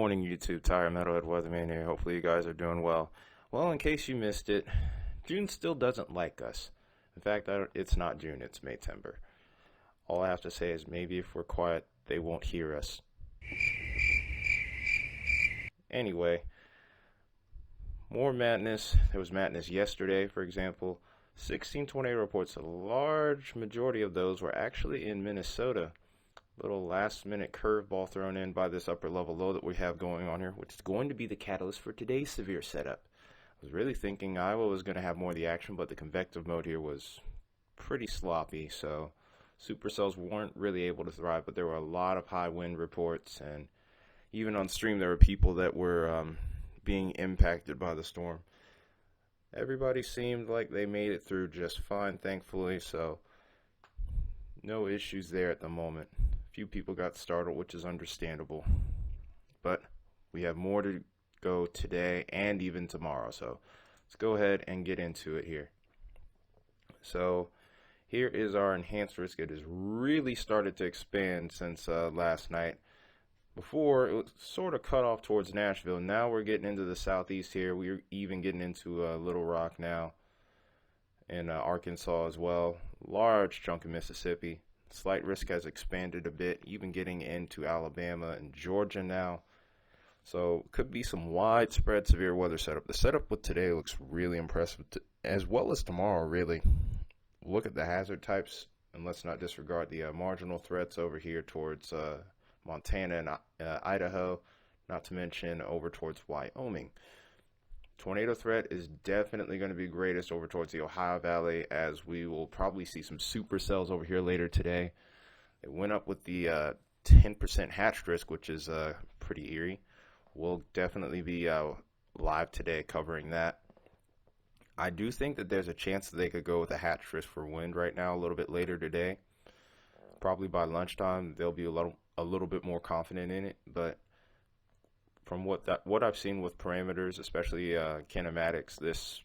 morning, YouTube. Tire Metalhead Weatherman here. Hopefully you guys are doing well. Well, in case you missed it, June still doesn't like us. In fact, it's not June, it's Maytember. All I have to say is maybe if we're quiet, they won't hear us. Anyway, more madness. There was madness yesterday, for example. 16 tornado reports. A large majority of those were actually in Minnesota. Little last minute curveball thrown in by this upper level low that we have going on here, which is going to be the catalyst for today's severe setup. I was really thinking Iowa was going to have more of the action, but the convective mode here was pretty sloppy, so supercells weren't really able to thrive, but there were a lot of high wind reports, and even on stream there were people that were being impacted by the storm. Everybody seemed like they made it through just fine, thankfully, so no issues there at the moment. Few people got startled, which is understandable, but we have more to go today and even tomorrow, so let's go ahead and get into it here. So here is our enhanced risk. It has really started to expand since last night. Before, it was sort of cut off towards Nashville. Now we're getting into the southeast here. We're even getting into Little Rock now, and Arkansas as well. Large chunk of Mississippi. Slight risk has expanded a bit, even getting into Alabama and Georgia now. So could be some widespread severe weather setup. The setup with today looks really impressive, as well as tomorrow, really. Look at the hazard types, and let's not disregard the marginal threats over here towards Montana and Idaho, not to mention over towards Wyoming. Tornado threat is definitely going to be greatest over towards the Ohio Valley, as we will probably see some supercells over here later today. It went up with the 10% hatched risk, which is pretty eerie. We'll definitely be live today covering that. I do think that there's a chance that they could go with a hatched risk for wind right now a little bit later today. Probably by lunchtime, they'll be a little bit more confident in it, but from what I've seen with parameters, especially kinematics, this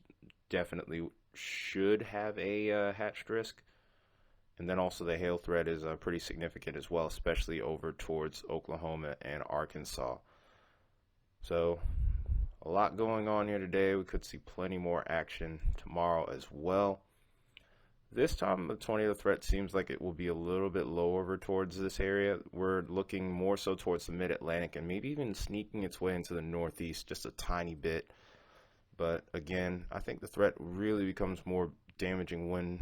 definitely should have a hatched risk. And then also the hail threat is pretty significant as well, especially over towards Oklahoma and Arkansas. So a lot going on here today. We could see plenty more action tomorrow as well. This time the tornado threat seems like it will be a little bit low over towards this area. We're looking more so towards the mid-Atlantic and maybe even sneaking its way into the northeast just a tiny bit. But again, I think the threat really becomes more damaging wind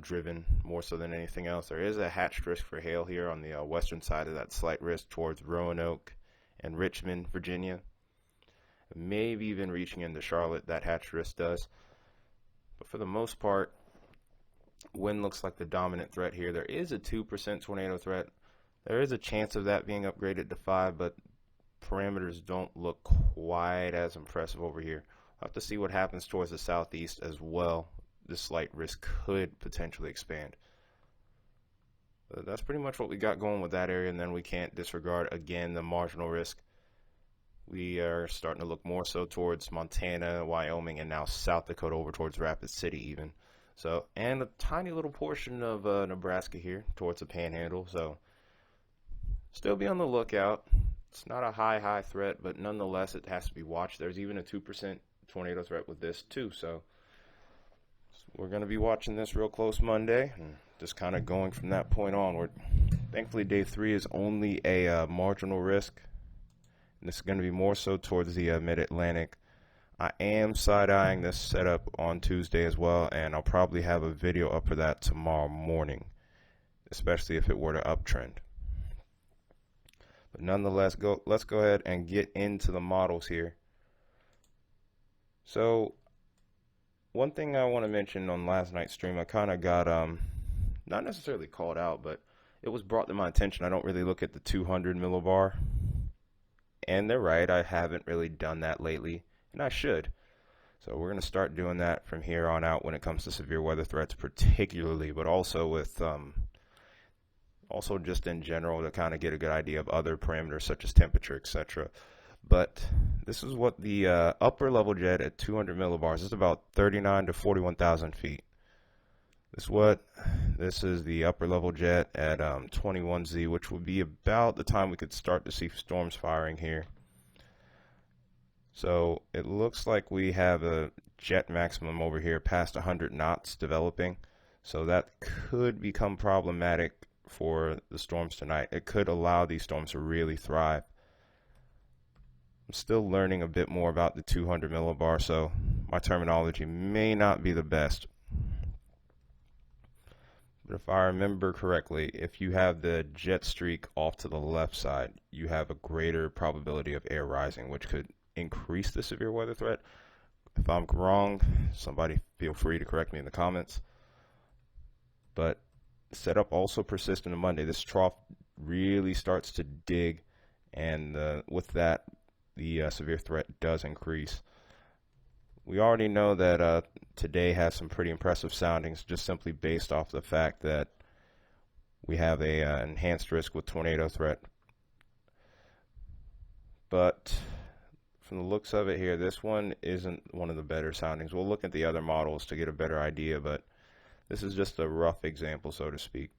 driven more so than anything else. There is a hatched risk for hail here on the western side of that slight risk towards Roanoke and Richmond, Virginia. Maybe even reaching into Charlotte, that hatched risk does. But for the most part, wind looks like the dominant threat here. There is a 2% tornado threat. There is a chance of that being upgraded to 5, but parameters don't look quite as impressive over here. We'll have to see what happens towards the southeast as well. This slight risk could potentially expand. But that's pretty much what we got going with that area, and then we can't disregard, again, the marginal risk. We are starting to look more so towards Montana, Wyoming, and now South Dakota over towards Rapid City even. So, and a tiny little portion of Nebraska here towards the Panhandle. So, still be on the lookout. It's not a high threat, but nonetheless, it has to be watched. There's even a 2% tornado threat with this too. So, we're going to be watching this real close Monday and just kind of going from that point onward. Thankfully, day 3 is only a marginal risk. And this is going to be more so towards the mid-Atlantic. I am side-eyeing this setup on Tuesday as well, and I'll probably have a video up for that tomorrow morning, especially if it were to uptrend. But nonetheless, let's go ahead and get into the models here. So, one thing I want to mention on last night's stream, I kind of got, not necessarily called out, but it was brought to my attention. I don't really look at the 200 millibar. And they're right, I haven't really done that lately. And I should. So we're going to start doing that from here on out when it comes to severe weather threats particularly, but also with also just in general to kind of get a good idea of other parameters such as temperature, etc. But this is what the upper level jet at 200 millibars is about 39 to 41,000 feet. This is the upper level jet at 21Z, which would be about the time we could start to see storms firing here. So it looks like we have a jet maximum over here past 100 knots developing. So that could become problematic for the storms tonight. It could allow these storms to really thrive. I'm still learning a bit more about the 200 millibar, so my terminology may not be the best. But if I remember correctly, if you have the jet streak off to the left side, you have a greater probability of air rising, which could increase the severe weather threat. If I'm wrong, somebody feel free to correct me in the comments. But setup also persists into Monday. This trough really starts to dig, and with that, the severe threat does increase. We already know that today has some pretty impressive soundings, just simply based off the fact that we have a enhanced risk with tornado threat. But from the looks of it here, this one isn't one of the better soundings. We'll look at the other models to get a better idea, but this is just a rough example, so to speak.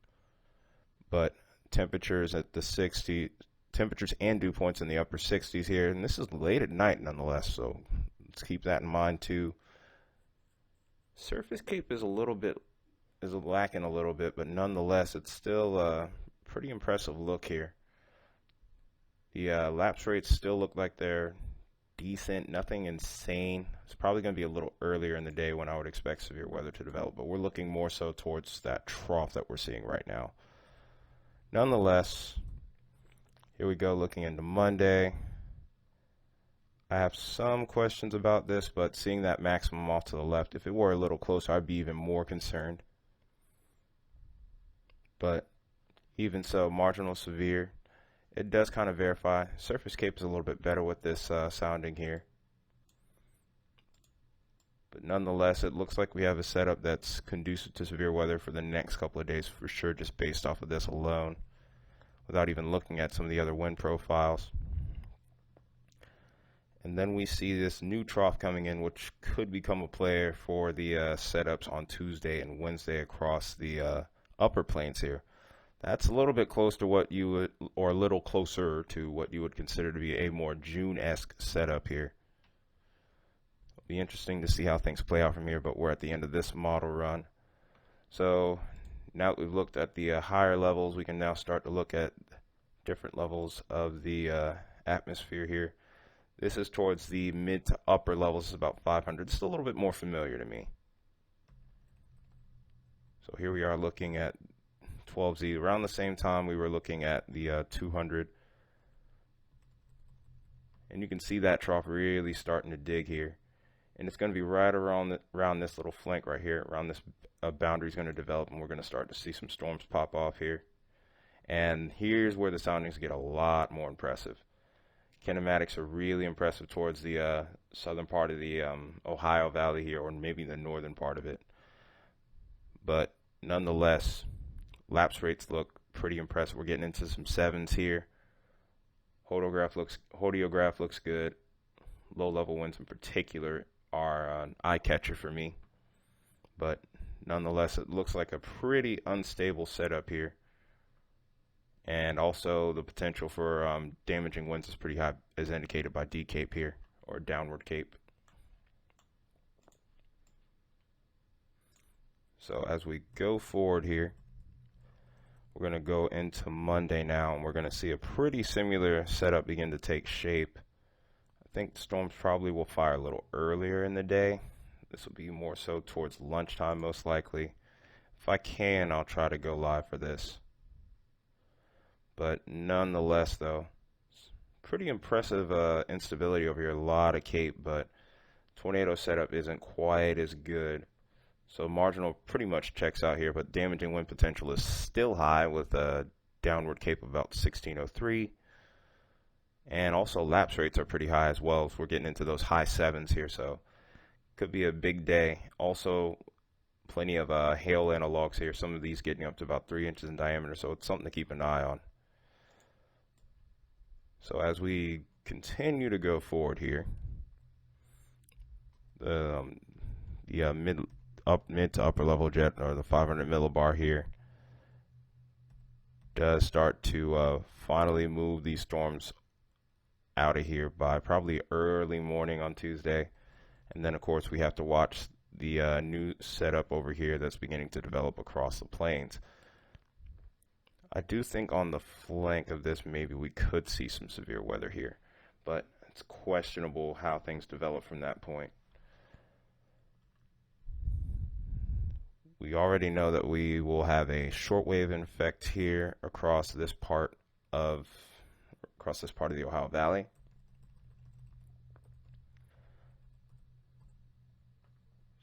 But temperatures at the 60, temperatures and dew points in the upper 60s here, and this is late at night nonetheless, so let's keep that in mind too. Surface cape is lacking a little bit, but nonetheless, it's still a pretty impressive look here. The lapse rates still look like they're decent, nothing insane. It's probably going to be a little earlier in the day when I would expect severe weather to develop, but we're looking more so towards that trough that we're seeing right now. Nonetheless, here we go looking into Monday. I have some questions about this, but seeing that maximum off to the left, if it were a little closer, I'd be even more concerned. But even so, marginal severe, it does kind of verify. Surface cape is a little bit better with this sounding here. But nonetheless, it looks like we have a setup that's conducive to severe weather for the next couple of days for sure, just based off of this alone, without even looking at some of the other wind profiles. And then we see this new trough coming in, which could become a player for the setups on Tuesday and Wednesday across the upper plains here. That's a little bit close to what you would, or a little closer to what you would consider to be a more June-esque setup here. It'll be interesting to see how things play out from here, but we're at the end of this model run. So now that we've looked at the higher levels, we can now start to look at different levels of the atmosphere here. This is towards the mid to upper levels, it's about 500. It's still a little bit more familiar to me. So here we are looking at 12Z. Around the same time we were looking at the 200. And you can see that trough really starting to dig here. And it's going to be right around this little flank right here, around this boundary is going to develop, and we're going to start to see some storms pop off here. And here's where the soundings get a lot more impressive. Kinematics are really impressive towards the southern part of the Ohio Valley here, or maybe the northern part of it. But nonetheless, lapse rates look pretty impressive. We're getting into some sevens here. Hodograph looks good. Low level winds in particular are an eye catcher for me. But nonetheless, it looks like a pretty unstable setup here. And also the potential for damaging winds is pretty high, as indicated by D cape here, or downward cape. So as we go forward here, we're going to go into Monday now, and we're going to see a pretty similar setup begin to take shape. I think the storms probably will fire a little earlier in the day. This will be more so towards lunchtime most likely. If I can, I'll try to go live for this. But nonetheless, though, pretty impressive instability over here. A lot of cape, but tornado setup isn't quite as good. So marginal pretty much checks out here, but damaging wind potential is still high with a downward cape of about 1603. And also lapse rates are pretty high as well. If we're getting into those high sevens here, so could be a big day. Also, plenty of hail analogs here. Some of these getting up to about 3 inches in diameter, so it's something to keep an eye on. So as we continue to go forward here, the mid mid to upper level jet, or the 500 millibar here, does start to finally move these storms out of here by probably early morning on Tuesday. And then, of course, we have to watch the new setup over here that's beginning to develop across the plains. I do think on the flank of this, maybe we could see some severe weather here, but it's questionable how things develop from that point. We already know that we will have a shortwave effect here across this part of the Ohio Valley.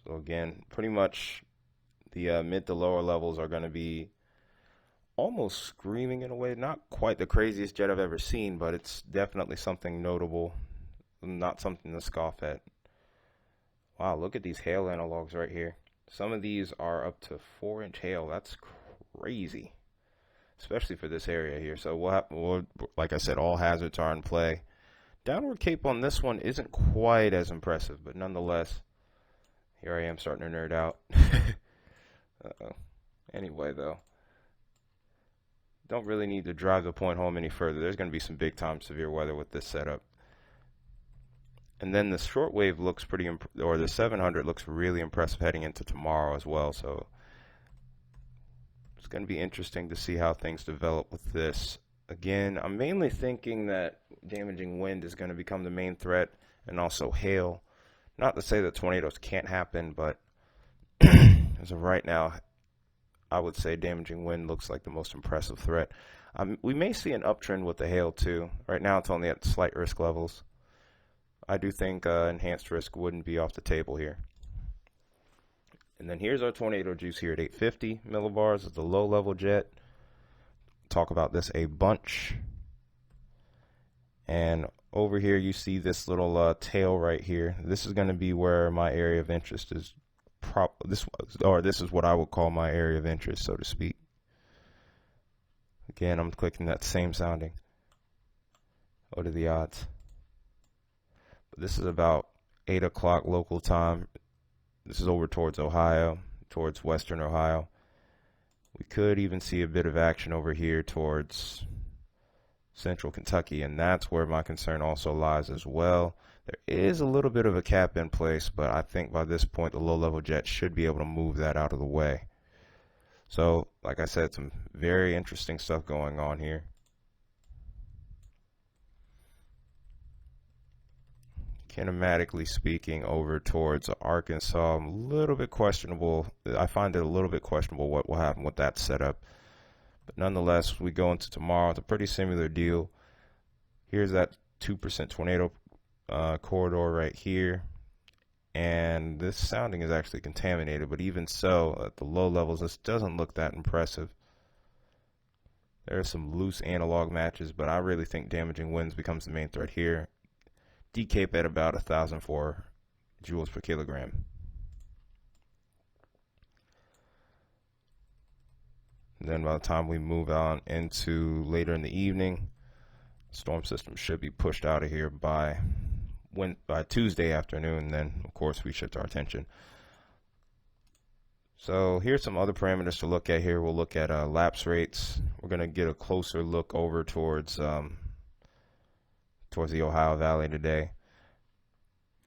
So again, pretty much the mid to lower levels are going to be almost screaming in a way. Not quite the craziest jet I've ever seen, but it's definitely something notable, not something to scoff at. Wow, look at these hail analogs right here. Some of these are up to 4-inch hail. That's crazy, especially for this area here. So we'll, like I said, all hazards are in play. Downward cape on this one isn't quite as impressive, but nonetheless, here I am starting to nerd out. Anyway, though, don't really need to drive the point home any further. There's going to be some big time severe weather with this setup. And then the shortwave looks pretty, or the 700 looks really impressive heading into tomorrow as well. So it's going to be interesting to see how things develop with this. Again, I'm mainly thinking that damaging wind is going to become the main threat, and also hail. Not to say that tornadoes can't happen, but as of right now, I would say damaging wind looks like the most impressive threat. We may see an uptrend with the hail too. Right now it's only at slight risk levels. I do think enhanced risk wouldn't be off the table here. And then here's our tornado juice here at 850 millibars. It's the low level jet. Talk about this a bunch. And over here you see this little tail right here. This is going to be where my area of interest is. This is what I would call my area of interest, so to speak. Again, I'm clicking that same sounding. What are the odds? But this is about 8 o'clock local time. This is over towards Ohio, towards western Ohio. We could even see a bit of action over here towards central Kentucky, and that's where my concern also lies as well. There is a little bit of a cap in place, but I think by this point the low-level jet should be able to move that out of the way. So, like I said, some very interesting stuff going on here. Kinematically speaking, over towards Arkansas, a little bit questionable. I find it a little bit questionable what will happen with that setup. But nonetheless, we go into tomorrow. It's a pretty similar deal. Here's that 2% tornado corridor right here. And this sounding is actually contaminated, but even so, at the low levels, this doesn't look that impressive. There are some loose analog matches, but I really think damaging winds becomes the main threat here. Decape at about 1,004 joules per kilogram. And then by the time we move on into later in the evening, storm system should be pushed out of here by Tuesday afternoon. Then, of course, we shift our attention. So here's some other parameters to look at here. We'll look at lapse rates. We're going to get a closer look over towards the Ohio Valley today.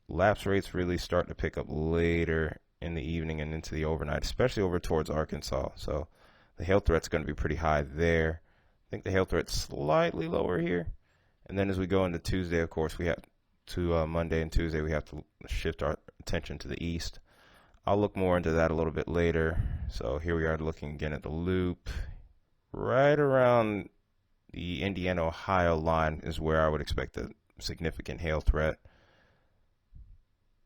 Lapse rates really start to pick up later in the evening and into the overnight, especially over towards Arkansas. So the hail threat's going to be pretty high there. I think the hail threat's slightly lower here. And then as we go into Tuesday, of course, we have to Monday and Tuesday, we have to shift our attention to the east. I'll look more into that a little bit later. So here we are looking again at the loop. Right around the Indiana-Ohio line is where I would expect a significant hail threat.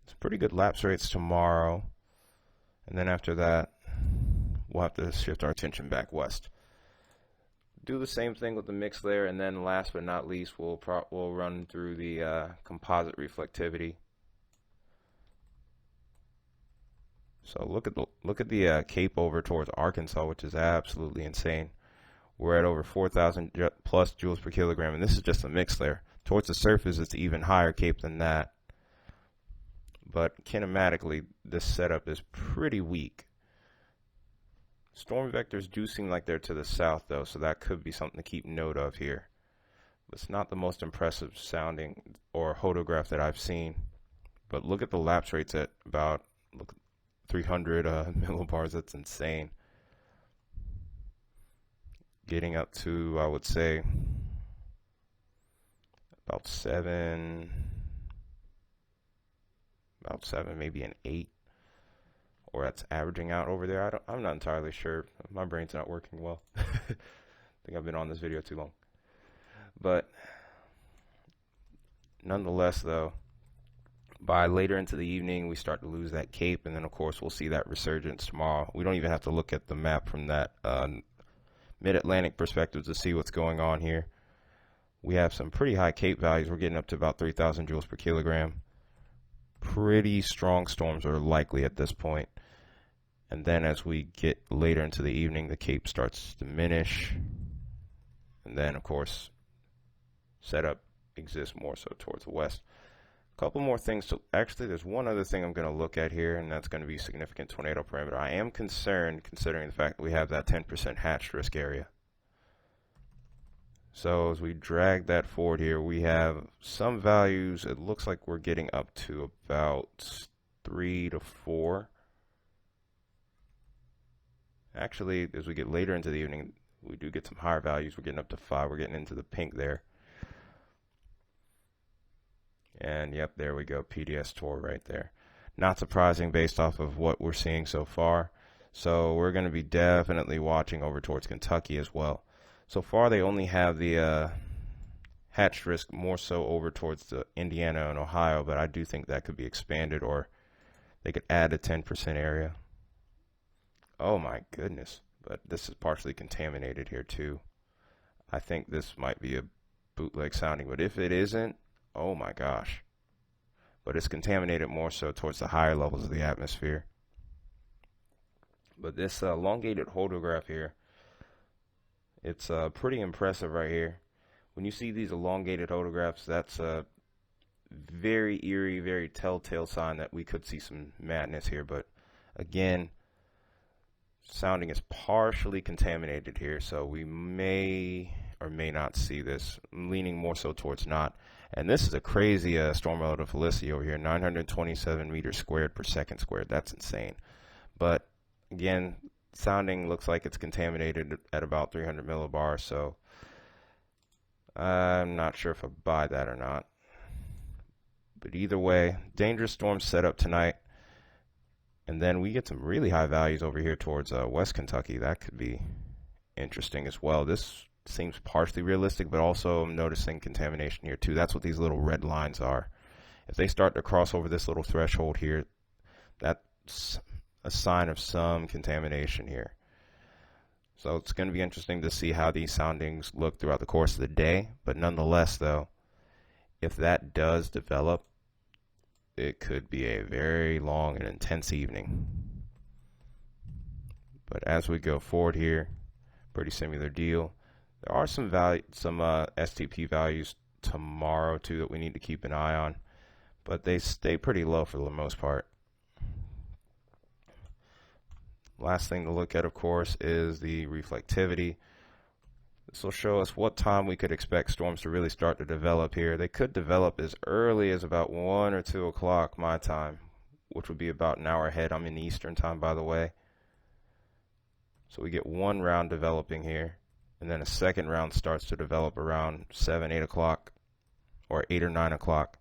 It's pretty good lapse rates tomorrow. And then after that, we'll have to shift our attention back west. Do the same thing with the mix layer, and then last but not least, we'll run through the composite reflectivity. So look at the cape over towards Arkansas, which is absolutely insane. We're at over 4,000 plus joules per kilogram, and this is just a mix layer. Towards the surface, it's even higher cape than that. but kinematically, this setup is pretty weak. Storm vectors do seem like they're to the south, though, so that could be something to keep note of here. It's not the most impressive sounding or hodograph that I've seen, but look at the lapse rates at about 300 millibars. That's insane. Getting up to, I would say, about 7, maybe an 8, or that's averaging out over there. I'm not entirely sure. My brain's not working well. I think I've been on this video too long. But nonetheless, though, by later into the evening, we start to lose that cape, and then, of course, we'll see that resurgence tomorrow. We don't even have to look at the map from that mid-Atlantic perspective to see what's going on here. We have some pretty high cape values. We're getting up to about 3,000 joules per kilogram. Pretty strong storms are likely at this point. And then as we get later into the evening, the cape starts to diminish. And then, of course, setup exists more so towards the west. A couple more things. Actually, there's one other thing I'm going to look at here, and that's going to be significant tornado parameter. I am concerned considering the fact that we have that 10% hatched risk area. So as we drag that forward here, we have some values. It looks like we're getting up to about 3 to 4. Actually, as we get later into the evening, we do get some higher values. We're getting up to 5. We're getting into the pink there. And yep, there we go. PDS tour right there. Not surprising based off of what we're seeing so far. So we're going to be definitely watching over towards Kentucky as well. So far, they only have the hatched risk more so over towards the Indiana and Ohio, but I do think that could be expanded, or they could add a 10% area. Oh my goodness. But this is partially contaminated here too. I think this might be a bootleg sounding, but if it isn't, oh my gosh. But it's contaminated more so towards the higher levels of the atmosphere. But this elongated hodograph here, it's pretty impressive right here. When you see these elongated hodographs, that's a very eerie, very telltale sign that we could see some madness here. But again, sounding is partially contaminated here, so we may or may not see this. I'm leaning more so towards not. And this is a crazy storm relative felicity over here, 927 meters squared per second squared. That's insane. But again, sounding looks like it's contaminated at about 300 millibars, so I'm not sure if I buy that or not. But either way, dangerous storm set up tonight. And then we get some really high values over here towards West Kentucky. That could be interesting as well. This seems partially realistic, but also I'm noticing contamination here too. That's what these little red lines are. If they start to cross over this little threshold here, that's a sign of some contamination here. So it's going to be interesting to see how these soundings look throughout the course of the day. But nonetheless, though, if that does develop, it could be a very long and intense evening. But as we go forward here, pretty similar deal. There are some STP values tomorrow too that we need to keep an eye on, but they stay pretty low for the most part. Last thing to look at, of course, is the reflectivity. This will show us what time we could expect storms to really start to develop here. They could develop as early as about 1 or 2 o'clock my time, which would be about an hour ahead. I'm in Eastern time, by the way. So we get one round developing here, and then a second round starts to develop around 7, 8 o'clock, or 8 or 9 o'clock.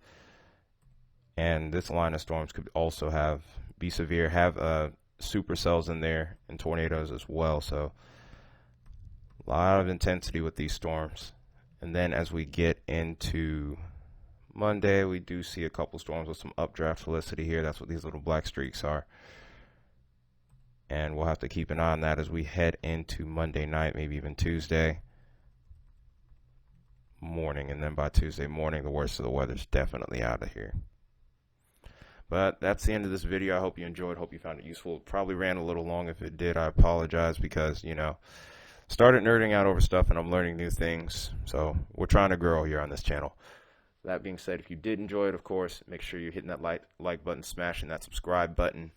And this line of storms could also be severe, have supercells in there and tornadoes as well. So a lot of intensity with these storms. And then as we get into Monday, we do see a couple storms with some updraft felicity here. That's what these little black streaks are. And we'll have to keep an eye on that as we head into Monday night, maybe even Tuesday morning. And then by Tuesday morning, the worst of the weather's definitely out of here. But that's the end of this video. I hope you enjoyed. Hope you found it useful. Probably ran a little long. If it did, I apologize because, started nerding out over stuff and I'm learning new things. So we're trying to grow here on this channel. That being said, if you did enjoy it, of course, make sure you're hitting that like button, smashing that subscribe button,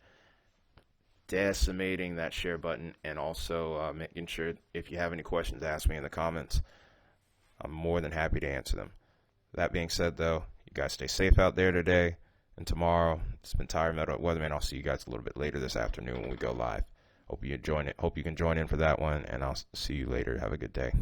decimating that share button, and also making sure if you have any questions, ask me in the comments. I'm more than happy to answer them. That being said, though, you guys stay safe out there today and tomorrow. It's been Tire Metal Weatherman. I'll see you guys a little bit later this afternoon when we go live. Hope you can join in for that one, and I'll see you later. Have a good day.